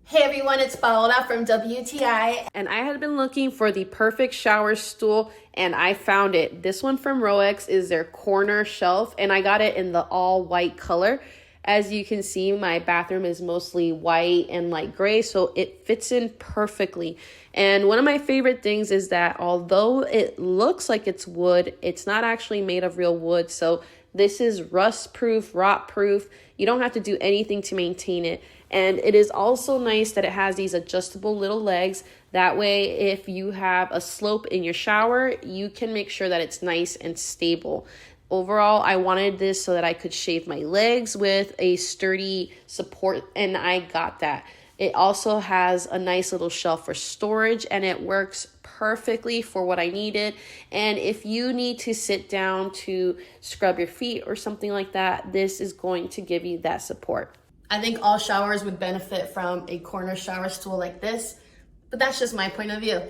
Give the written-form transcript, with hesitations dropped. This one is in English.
Hey everyone, it's Paola from WTI. And I had been looking for the perfect shower stool and I found it. This one from Rohkex is their corner shelf and I got it in the all white color. As you can see, my bathroom is mostly white and light gray, so it fits in perfectly. And one of my favorite things is that although it looks like it's wood, it's not actually made of real wood. So this is rust proof, rot proof. You don't have to do anything to maintain it. And it is also nice that it has these adjustable little legs. That way, if you have a slope in your shower, you can make sure that it's nice and stable. Overall, I wanted this so that I could shave my legs with a sturdy support, and I got that. It also has a nice little shelf for storage, and it works perfectly for what I needed. And if you need to sit down to scrub your feet or something like that, this is going to give you that support. I think all showers would benefit from a corner shower stool like this, but that's just my point of view.